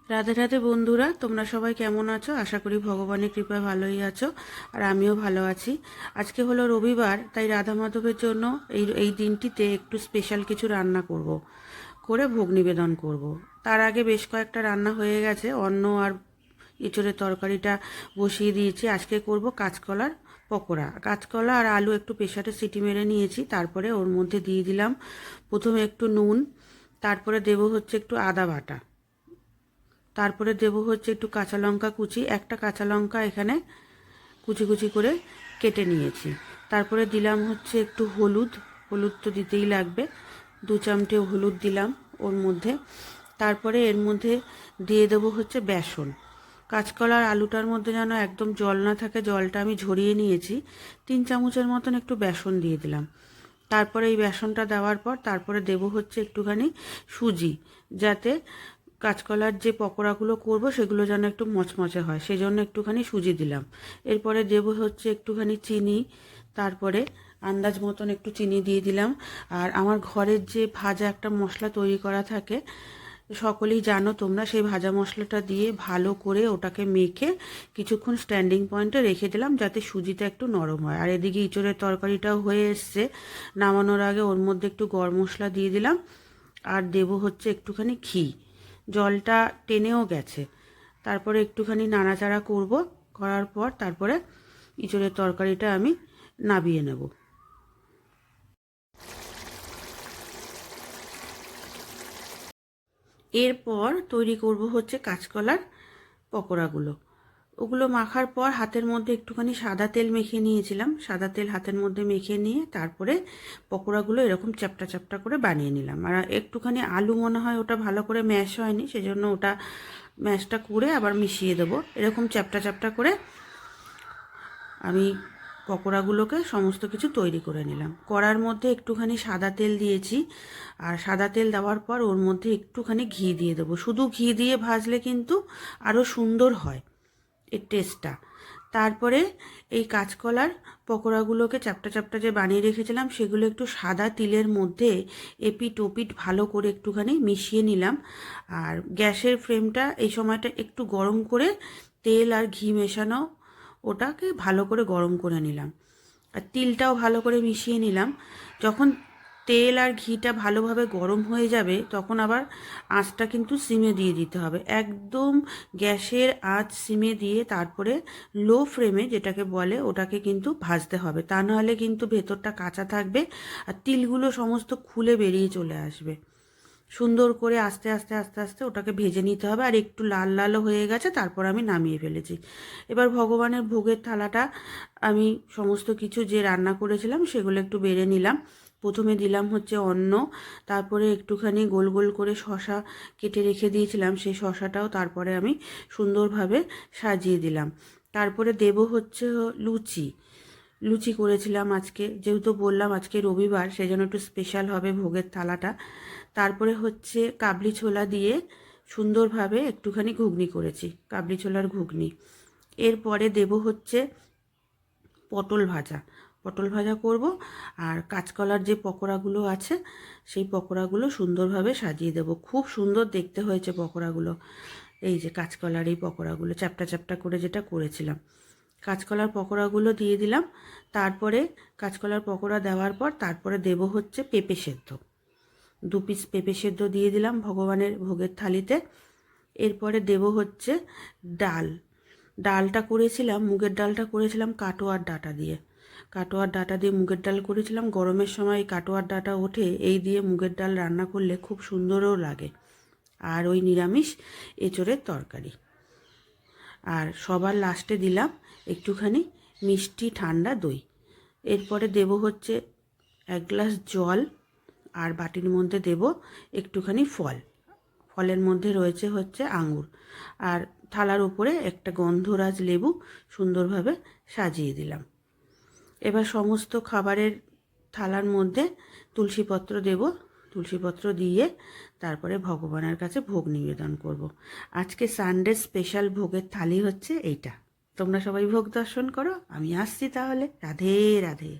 রাধে রাধে বন্ধুরা, তোমরা সবাই কেমন আছো? আশা করি ভগবানের কৃপায় ভালোই আছো, আর আমিও ভালো আছি। আজকে হলো রবিবার, তাই রাধা মাধবের জন্য এই এই দিনটিতে একটু স্পেশাল কিছু রান্না করে ভোগ নিবেদন করব। তার আগে বেশ কয়েকটা রান্না হয়ে গেছে। অন্ন আর এঁচোড়ের তরকারিটা বসিয়ে দিয়েছি। আজকে করব কাঁচকলার পকোড়া। কাঁচকলা আর আলু একটু প্রেসারে সিটি মেরে নিয়েছি, তারপরে ওর মধ্যে দিয়ে দিলাম প্রথমে একটু নুন, তারপরে দেবো হচ্ছে একটু আদা বাটা, তারপরে দেবো হচ্ছে একটু কাঁচা লঙ্কা কুচি, একটা কাঁচা লঙ্কা এখানে কুচি কুচি করে কেটে নিয়েছি। তারপরে দিলাম হচ্ছে একটু হলুদ, হলুদ তো দিতেই লাগবে, 2 চামচে হলুদ দিলাম ওর মধ্যে। তারপরে এর মধ্যে দিয়ে দেবো হচ্ছে বেসন। কাঁচকলার আলুটার মধ্যে যেন একদম জল না থাকে, জলটা আমি ঝরিয়ে নিয়েছি। 3 চামচের মতন একটু বেসন দিয়ে দিলাম। তারপরে এই বেসনটা দেওয়ার পর তারপরে দেবো হচ্ছে একটুখানি সুজি, যাতে কাঁচকলার যে পকোড়াগুলো করব সেগুলো যেন একটু মচমচে হয়, সেই জন্য একটুখানি সুজি দিলাম। এরপরে দেবো হচ্ছে একটুখানি চিনি, তারপরে আন্দাজ মতন একটু চিনি দিয়ে দিলাম। আর আমার ঘরের যে ভাজা একটা মশলা তৈরি করা থাকে, সকলেই জানো তোমরা, সেই ভাজা মশলাটা দিয়ে ভালো করে ওটাকে মেখে কিছুক্ষণ স্ট্যান্ডিং পয়েন্টে রেখে দিলাম, যাতে সুজিটা একটু নরম হয়। আর এদিকে ইঁচড়ের তরকারিটাও হয়ে এসছে। নামানোর আগে ওর মধ্যে একটু গরম মশলা দিয়ে দিলাম, আর দেবো হচ্ছে একটুখানি ঘি। জলটা টেনেও গেছে। তারপরে একটুখানি নাড়াচাড়া করার পর তারপরে ইঁচড়ের তরকারিটা আমি নাবিয়ে নেব। এরপর তৈরি করব হচ্ছে কাঁচকলার পকোড়াগুলো। ওগুলো মাখার পর হাতের মধ্যে একটুখানি সাদা তেল মেখে নিয়েছিলাম, সাদা তেল হাতের মধ্যে মেখে নিয়ে তারপরে পকোড়াগুলো এরকম চ্যাপটা চ্যাপটা করে বানিয়ে নিলাম। আর একটুখানি আলু মনে হয় ওটা ভালো করে ম্যাশ হয়নি, সেজন্য ওটা ম্যাশটা করে আবার মিশিয়ে দেবো। এরকম চ্যাপটা চ্যাপটা করে আমি পকোড়াগুলোকে সমস্ত কিছু তৈরি করে নিলাম। কড়ার মধ্যে একটুখানি সাদা তেল দিয়েছি, আর সাদা তেল দেওয়ার পর ওর মধ্যে একটুখানি ঘি দিয়ে দেবো। শুধু ঘি দিয়ে ভাজলে কিন্তু আরও সুন্দর হয় এর টেস্টটা। তারপরে এই কাঁচকলার পকোড়াগুলোকে চ্যাপটা চ্যাপটা যে বানিয়ে রেখেছিলাম সেগুলো একটু সাদা তিলের মধ্যে এপিট ওপিট ভালো করে একটুখানি মিশিয়ে নিলাম। আর গ্যাসের ফ্লেমটা এই সময়টা একটু গরম করে তেল আর ঘি মেশানো ওটাকে ভালো করে গরম করে নিলাম, আর তিলটাও ভালো করে মিশিয়ে নিলাম। যখন তেল আর ঘিটা ভালোভাবে গরম হয়ে যাবে তখন আবার আঁচটা কিন্তু সিমে দিয়ে দিতে হবে। একদম গ্যাসের আঁচ সিমে দিয়ে তারপরে লো ফ্লেমে যেটাকে বলে ওটাকে কিন্তু ভাজতে হবে, তা নাহলে কিন্তু ভেতরটা কাঁচা থাকবে আর তিলগুলো সমস্ত খুলে বেরিয়ে চলে আসবে। সুন্দর করে আস্তে আস্তে আস্তে আস্তে ওটাকে ভেজে নিতে হবে। আর একটু লাল লালও হয়ে গেছে, তারপর আমি নামিয়ে ফেলেছি। এবার ভগবানের ভোগের থালাটা আমি সমস্ত কিছু যে রান্না করেছিলাম সেগুলো একটু বেড়ে নিলাম। প্রথমে দিলাম হচ্ছে অন্ন, তারপরে একটুখানি গোল গোল করে শশা কেটে রেখে দিয়েছিলাম, সেই শশাটাও তারপরে আমি সুন্দরভাবে সাজিয়ে দিলাম। তারপরে দেব হচ্ছে লুচি। লুচি করেছিলাম আজকে, যেহেতু বললাম আজকে রবিবার, সেই জন্য একটু স্পেশাল হবে ভোগের থালাটা। তারপরে হচ্ছে কাবলি ছোলা দিয়ে সুন্দরভাবে একটুখানি ঘুগনি করেছি, কাবলি ছোলার ঘুগনি। এরপরে দেব হচ্ছে পটল ভাজা, পটল ভাজা করব। আর কাঁচকলার যে পকোড়াগুলো আছে সেই পকোড়াগুলো সুন্দরভাবে সাজিয়ে দেব। খুব সুন্দর দেখতে হয়েছে পকোড়াগুলো। এই যে কাঁচকলার এই পকোড়াগুলো চ্যাপটা চ্যাপটা করে যেটা করেছিলাম, কাঁচকলার পকোড়াগুলো দিয়ে দিলাম। তারপরে কাঁচকলার পকোড়া দেওয়ার পর তারপরে দেব হচ্ছে পেঁপে সেদ্ধ, 2 পিস পেঁপে সেদ্ধ দিয়ে দিলাম ভগবানের ভোগের থালিতে। এরপরে দেব হচ্ছে ডাল। ডালটা করেছিলাম, মুগের ডালটা করেছিলাম কাটোয়ার ডাঁটা দিয়ে। কাটোয়ার ডাঁটা দিয়ে মুগের ডাল করেছিলাম। গরমের সময় এই কাটোয়ার ডাঁটা ওঠে, এই দিয়ে মুগের ডাল রান্না করলে খুব সুন্দরও লাগে। আর ওই নিরামিষ এঁচোড়ের তরকারি। আর সবার লাস্টে দিলাম একটুখানি মিষ্টি ঠান্ডা দই। এরপরে দেব হচ্ছে 1 গ্লাস জল, আর বাটির মধ্যে দেব একটুখানি ফল। ফলের মধ্যে রয়েছে হচ্ছে আঙুর। আর থালার উপরে একটা গন্ধরাজ লেবু সুন্দরভাবে সাজিয়ে দিলাম। এবার সমস্ত খাবারের থালার মধ্যে তুলসীপত্র দেব, তুলসীপত্র দিয়ে তারপরে ভগবানের কাছে ভোগ নিবেদন করব। আজকে সানডে স্পেশাল ভোগের থালি হচ্ছে এইটা। তোমরা সবাই ভোগ দর্শন করো, আমি আসছি তাহলে। রাধে রাধে।